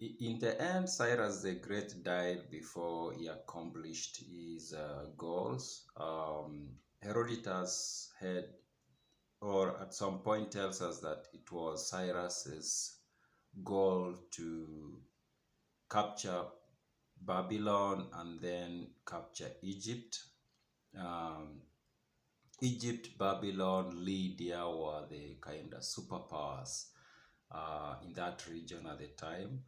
In the end, Cyrus the Great died before he accomplished his goals. Herodotus had, or at some point tells us that it was Cyrus's goal to capture Babylon and then capture Egypt. Um, Egypt, Babylon, Lydia were the kind of superpowers in that region at the time,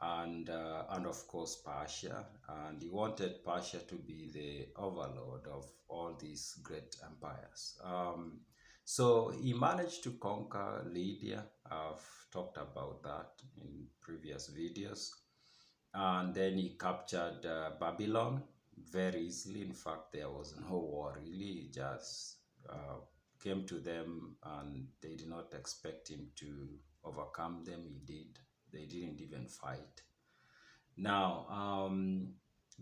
and of course Persia. And he wanted Persia to be the overlord of all these great empires. So he managed to conquer Lydia. I've talked about that in previous videos. And then he captured Babylon very easily. In fact, there was no war really. He just came to them, and they did not expect him to overcome them. He did. They didn't even fight. Now,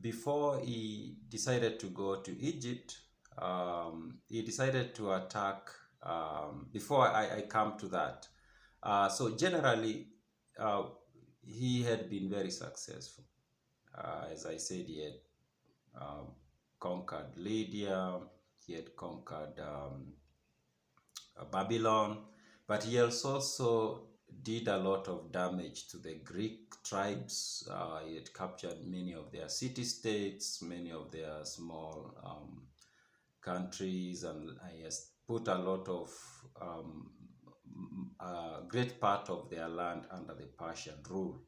before he decided to go to Egypt, he decided to attack. Before I come to that, so generally, he had been very successful. As I said, he had conquered Lydia, he had conquered Babylon, but he also did a lot of damage to the Greek tribes. He had captured many of their city-states, many of their small countries, and he has put a lot of great part of their land under the Persian rule.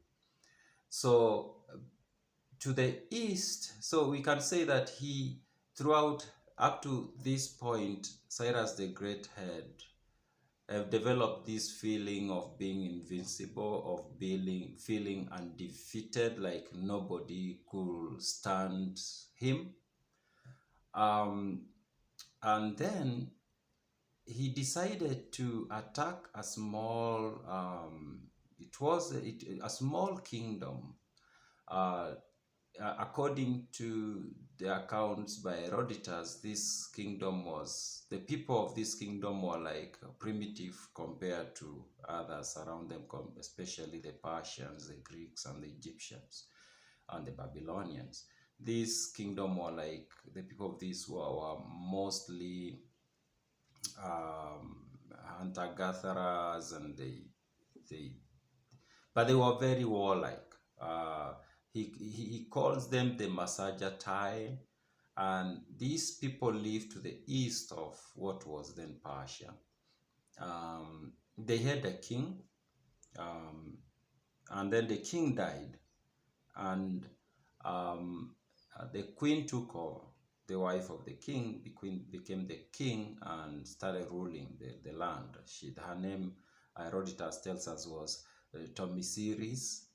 So to the east, so we can say that he, throughout up to this point, Cyrus the Great have developed this feeling of being invincible, of feeling undefeated, like nobody could stand him. And then he decided to attack a small, a small kingdom. According to the accounts by Herodotus, the people of this kingdom were like primitive compared to others around them, especially the Persians, the Greeks, and the Egyptians, and the Babylonians. This kingdom were like, the people of this were mostly hunter-gatherers, and but they were very warlike. He calls them the Massagetae, and these people lived to the east of what was then Persia. They had a king, and then the king died, and the queen took over. The wife of the king became the king and started ruling the land. Her name, Herodotus tells us, was Tomyris.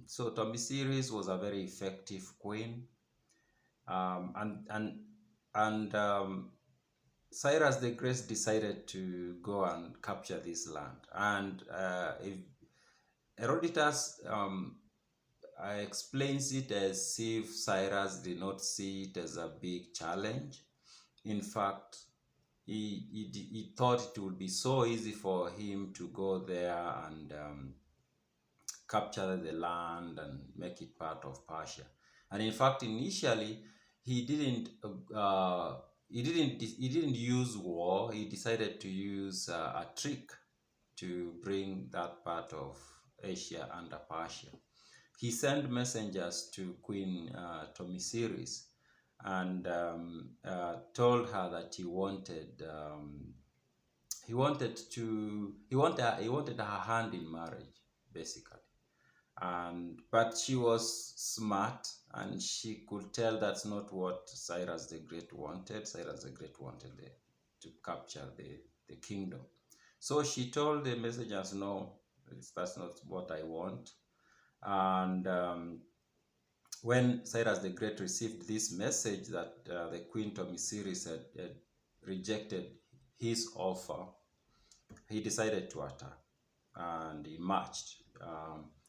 So Tomyris was a very effective queen, and Cyrus the Great decided to go and capture this land. And Herodotus explains it as if Cyrus did not see it as a big challenge. In fact, he thought it would be so easy for him to go there and capture the land and make it part of Persia. And in fact, initially, he didn't use war. He decided to use a trick to bring that part of Asia under Persia. He sent messengers to Queen Tomyris and told her that he wanted her hand in marriage, basically. But she was smart, and she could tell that's not what Cyrus the Great wanted. Cyrus the Great wanted to capture the kingdom. So she told the messengers, no, that's not what I want. And when Cyrus the Great received this message that the Queen Tomyris had rejected his offer, he decided to attack, and he marched.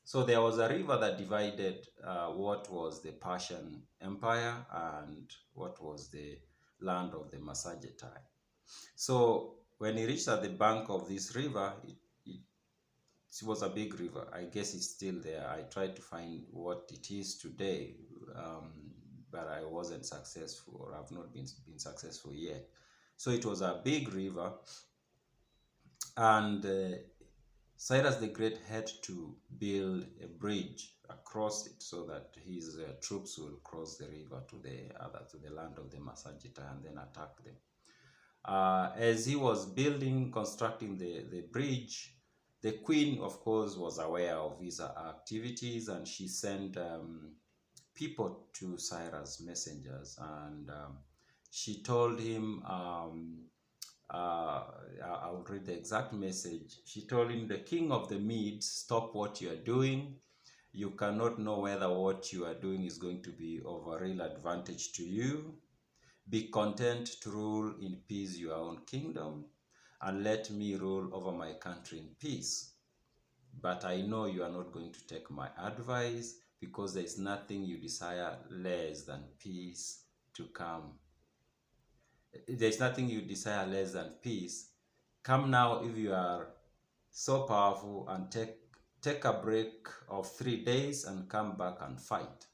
So there was a river that divided what was the Persian Empire and what was the land of the Massagetae. So when he reached at the bank of this river, it was a big river. I guess it's still there. I tried to find what it is today, but I wasn't successful, or I've not been successful yet. So it was a big river, and Cyrus the Great had to build a bridge across it so that his troops will cross the river to the land of the Massagetae and then attack them. As he was constructing the bridge, the queen, of course, was aware of his activities, and she sent people to Cyrus, messengers, and she told him, I'll read the exact message. She told him, "The king of the Medes, stop what you are doing. You cannot know whether what you are doing is going to be of a real advantage to you. Be content to rule in peace your own kingdom, and let me rule over my country in peace. But I know you are not going to take my advice, because there is nothing you desire less than peace to come. There's nothing you desire less than peace. Come now, if you are so powerful, and take a break of 3 days and come back and fight.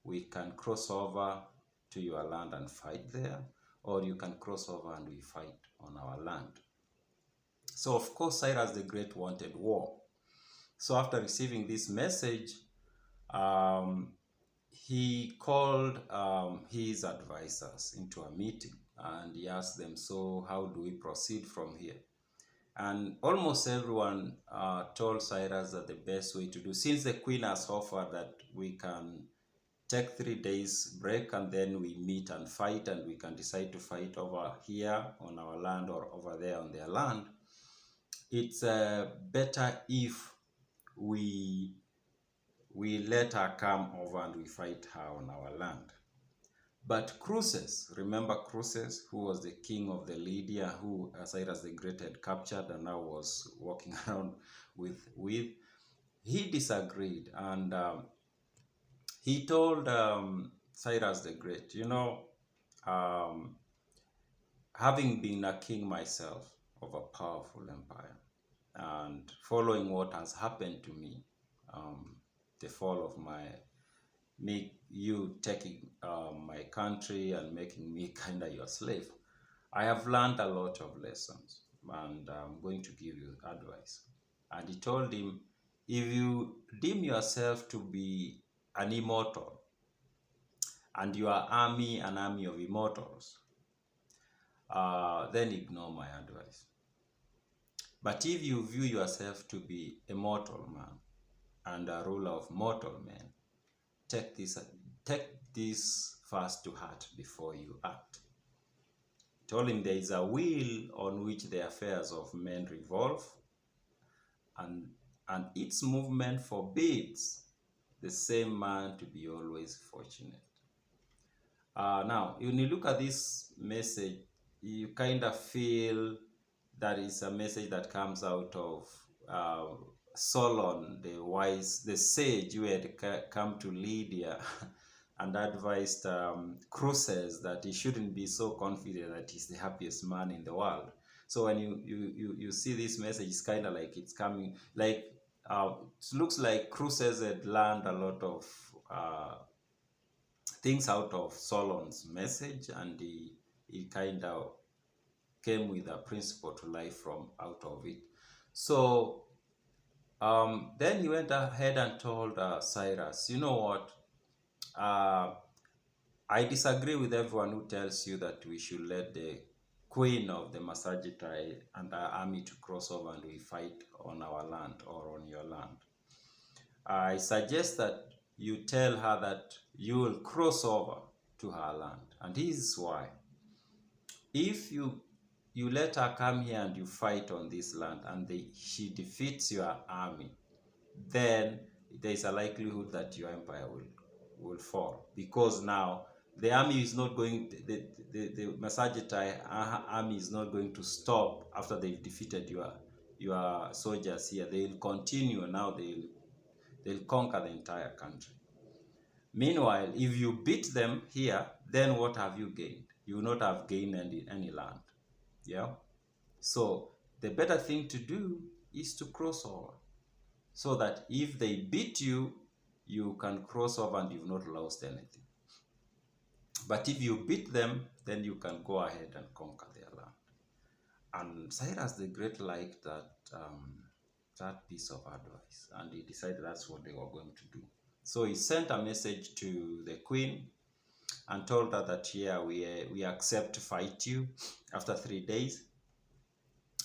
We can cross over to your land and fight there, or you can cross over and we fight on our land." So of course Cyrus the Great wanted war. So after receiving this message, he called his advisors into a meeting, and he asked them, "So how do we proceed from here?" And almost everyone told Cyrus that the best way to do, since the queen has offered that we can take 3 days break and then we meet and fight, and we can decide to fight over here on our land or over there on their land, it's better if we let her come over and we fight her on our land. But Croesus, remember Croesus, who was the king of the Lydia, who Cyrus the Great had captured and now was walking around with, he disagreed, and he told Cyrus the Great, having been a king myself of a powerful empire, and following what has happened to me, the fall of you taking my country and making me kind of your slave, I have learned a lot of lessons, and I'm going to give you advice. And he told him, if you deem yourself to be an immortal, and your army an army of immortals, then ignore my advice. But if you view yourself to be a mortal man and a ruler of mortal men, take this first to heart before you act. He told him there is a wheel on which the affairs of men revolve, and its movement forbids the same man to be always fortunate. Now, when you look at this message, you kind of feel that is a message that comes out of Solon, the wise, the sage, who had come to Lydia and advised Croesus that he shouldn't be so confident that he's the happiest man in the world. So when you see this message, it's kind of like it's coming, like it looks like Croesus had learned a lot of things out of Solon's message, and he kind of came with a principle to life from out of it. So then he went ahead and told Cyrus, you know what, I disagree with everyone who tells you that we should let the queen of the Massagetae and our army to cross over and we fight on our land or on your land. I suggest that you tell her that you will cross over to her land, and this is why. If you let her come here and you fight on this land, and she defeats your army, then there is a likelihood that your empire will fall, because now the army is not going, the Massagetae army is not going to stop after they've defeated your soldiers here. They will continue. Now they'll conquer the entire country. Meanwhile, if you beat them here, then what have you gained? You will not have gained any land. Yeah. So the better thing to do is to cross over. so that if they beat you, you can cross over and you've not lost anything. But if you beat them, then you can go ahead and conquer their land. And Cyrus the Great liked that piece of advice, and he decided that's what they were going to do. So he sent a message to the queen and told her that, yeah, we accept to fight you after 3 days,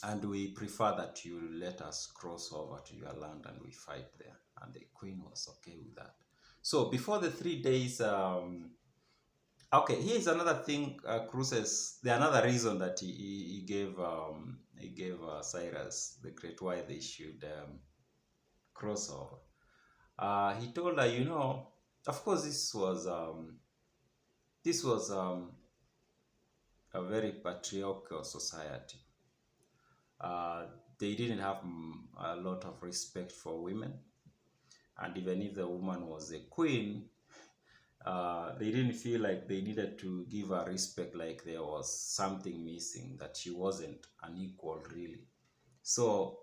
and we prefer that you let us cross over to your land and we fight there. And the queen was okay with that. So before the 3 days, okay, here's another thing, cruises. The another reason that he gave Cyrus the Great why they should cross over. He told her, you know, of course, this was a very patriarchal society. They didn't have a lot of respect for women, and even if the woman was a queen, they didn't feel like they needed to give her respect, like there was something missing, that she wasn't an equal really. So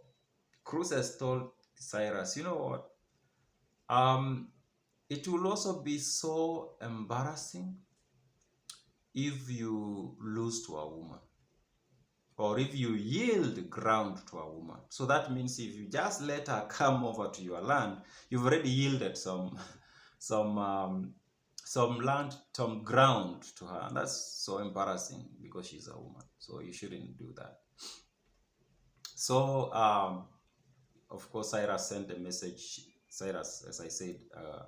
Croesus told Cyrus, you know what, it will also be so embarrassing if you lose to a woman, or if you yield ground to a woman. So that means if you just let her come over to your land, you've already yielded some land, some ground to her, and that's so embarrassing because she's a woman. So you shouldn't do that. So of course, Cyrus sent a message. Cyrus, as I said,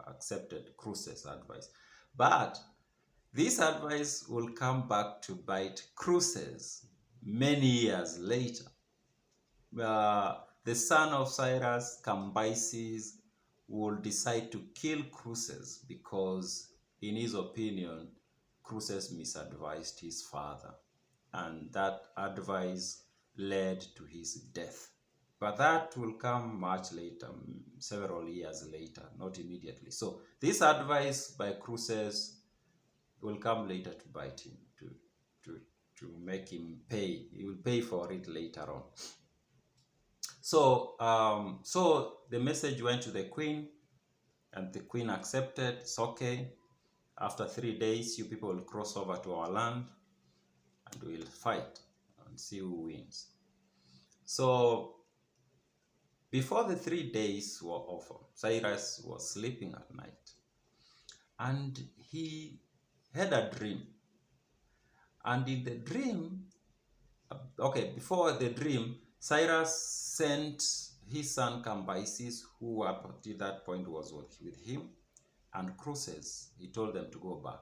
accepted Croesus' advice, but this advice will come back to bite Croesus many years later. The son of Cyrus, Cambyses, will decide to kill Croesus because, in his opinion, Croesus misadvised his father, and that advice led to his death. But that will come much later, several years later, not immediately. So this advice by Croesus will come later to bite him, to make him pay. He will pay for it later on. So, so the message went to the queen, and the queen accepted. It's okay. After 3 days, you people will cross over to our land, and we'll fight and see who wins. So before the 3 days were over, Cyrus was sleeping at night, and he had a dream. And in the dream, okay, before the dream, Cyrus sent his son Cambyses, who up to that point was with him, and Croesus. He told them to go back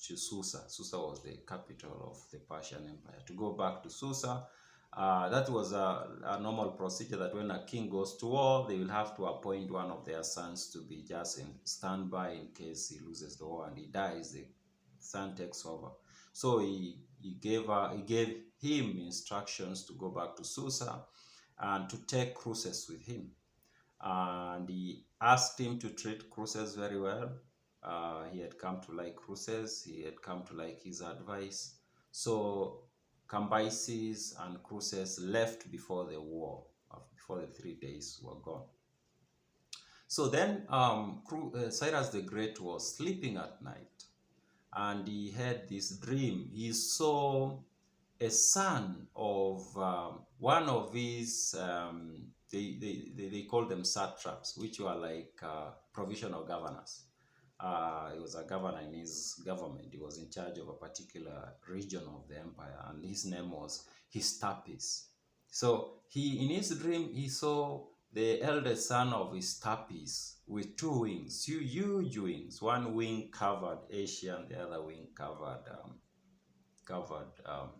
to Susa. Susa was the capital of the Persian Empire. To go back to Susa. That was a normal procedure, that when a king goes to war, they will have to appoint one of their sons to be just in standby in case he loses the war and he dies. The son takes over. So he gave him instructions to go back to Susa and to take Croesus with him. And he asked him to treat Croesus very well. He had come to like Croesus. He had come to like his advice. So Cambyses and Croesus left before the war, before the 3 days were gone. So then Cyrus the Great was sleeping at night, and he had this dream. He saw a son of one of his, they call them satraps, which were like provisional governors. He was a governor in his government. He was in charge of a particular region of the empire, and his name was Hystapis. So in his dream, he saw the eldest son of Hystapis with 2 wings, huge wings. One wing covered Asia, and the other wing covered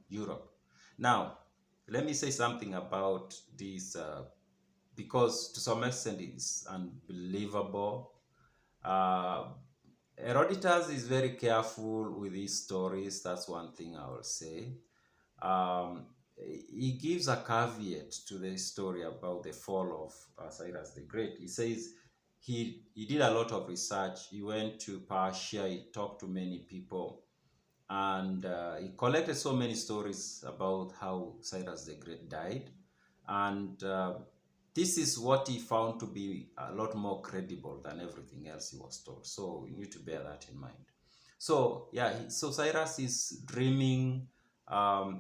Europe. Now, let me say something about this, because to some extent it's unbelievable. Herodotus is very careful with his stories. That's one thing I will say. He gives a caveat to the story about the fall of Cyrus the Great. He says he did a lot of research. He went to Persia. He talked to many people, and he collected so many stories about how Cyrus the Great died. And this is what he found to be a lot more credible than everything else he was told. So you need to bear that in mind. So yeah, so Cyrus is dreaming about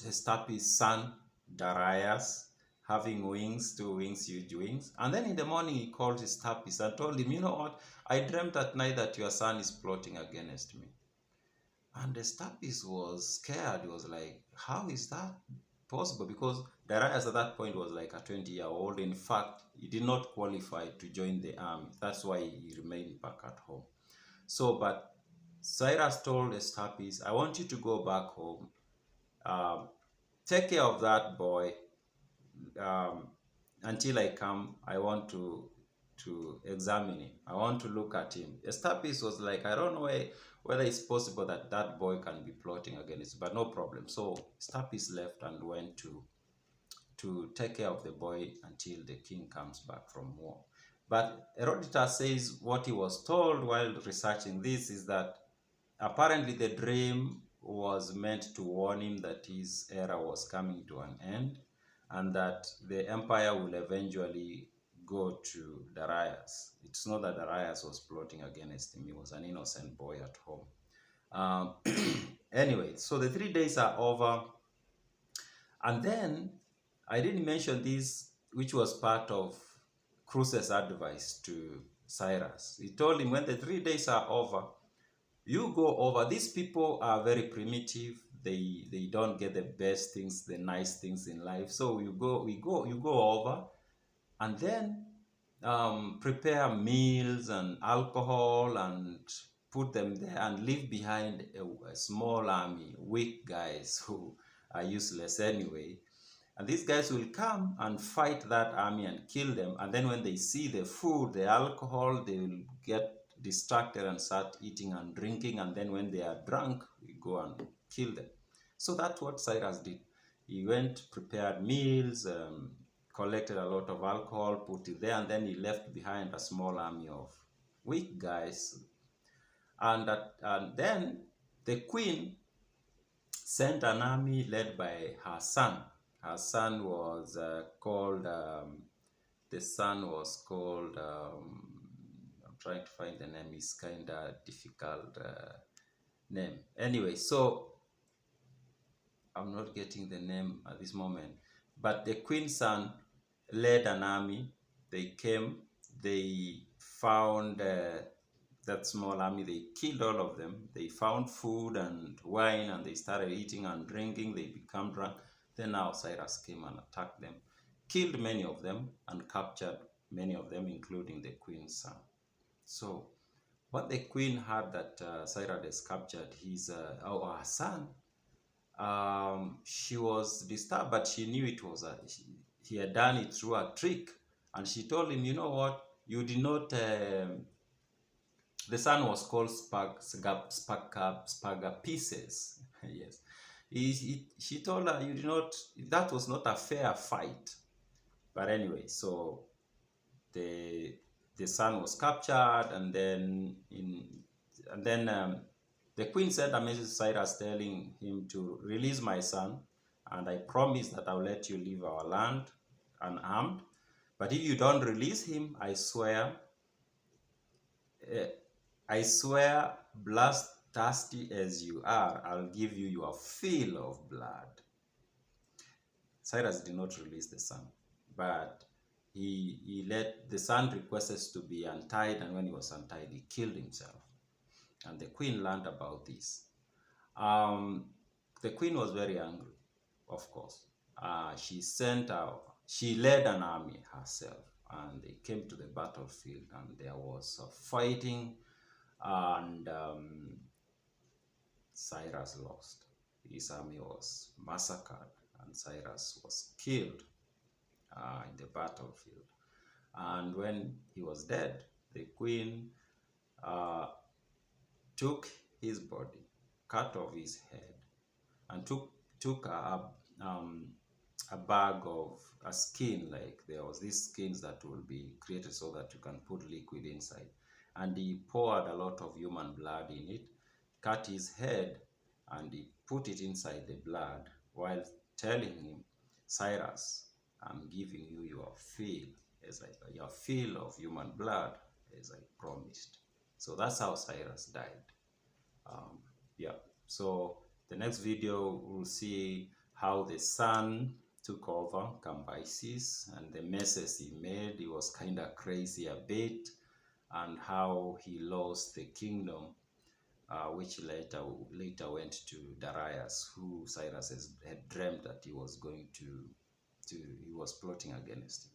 Hestapi's son Darius having wings, 2 wings, huge wings. And then in the morning he called Hestapis and told him, you know what, I dreamt at night that your son is plotting against me. And Hestapis was scared. He was like, how is that possible? Because Darius at that point was like a 20-year-old. In fact, he did not qualify to join the army. That's why he remained back at home. So, but Cyrus told Hestapis, I want you to go back home, take care of that boy until I come. I want to examine him. I want to look at him. Hestapis was like, I don't know whether it's possible that that boy can be plotting against, but no problem. So Hestapis left and went to take care of the boy until the king comes back from war. But Herodotus says what he was told while researching this is that apparently the dream was meant to warn him that his era was coming to an end and that the empire will eventually go to Darius. It's not that Darius was plotting against him. He was an innocent boy at home. Anyway, so the 3 days are over. And then I didn't mention this, which was part of Croesus' advice to Cyrus. He told him, when the 3 days are over, you go over. These people are very primitive. They don't get the best things, the nice things in life. So you go over, and then prepare meals and alcohol and put them there and leave behind a small army, weak guys who are useless anyway. And these guys will come and fight that army and kill them. And then when they see the food, the alcohol, they will get distracted and start eating and drinking. And then when they are drunk, we go and kill them. So that's what Cyrus did. He went, prepared meals, collected a lot of alcohol, put it there, and then he left behind a small army of weak guys. And then the queen sent an army led by her son. Her son was called, the son was called, I'm trying to find the name, it's kind of difficult name. Anyway, so I'm not getting the name at this moment, but the queen's son led an army. They came, they found that small army, they killed all of them. They found food and wine and they started eating and drinking. They became drunk. Then now Cyrus came and attacked them, killed many of them and captured many of them, including the queen's son. So what the queen heard that Cyrus captured his our son, she was disturbed, but she knew it was he had done it through a trick. And she told him, you know what, you did not, the son was called Spargapises. Yes. She told her, you did not, that was not a fair fight. But anyway, so the son was captured, and then the queen sent a message to Cyrus telling him to release my son, and I promise that I'll let you leave our land unarmed. But if you don't release him, I swear, bloodthirsty as you are, I'll give you your fill of blood. Cyrus did not release the son, but he let the son requested to be untied, and when he was untied, he killed himself. And the queen learned about this. The queen was very angry, of course. She led an army herself, and they came to the battlefield, and there was fighting, and Cyrus lost. His army was massacred, and Cyrus was killed in the battlefield. And when he was dead, the queen took his body, cut off his head, and took a bag of a skin, like there was these skins that will be created so that you can put liquid inside, and he poured a lot of human blood in it, cut his head, and he put it inside the blood while telling him, Cyrus, I'm giving you your fill, your fill of human blood, as I promised. So that's how Cyrus died. Yeah. So the next video we'll see how the son took over Cambyses and the messes he made. He was kind of crazy a bit, and how he lost the kingdom, which later went to Darius, who Cyrus had dreamt that he was going he was plotting against him.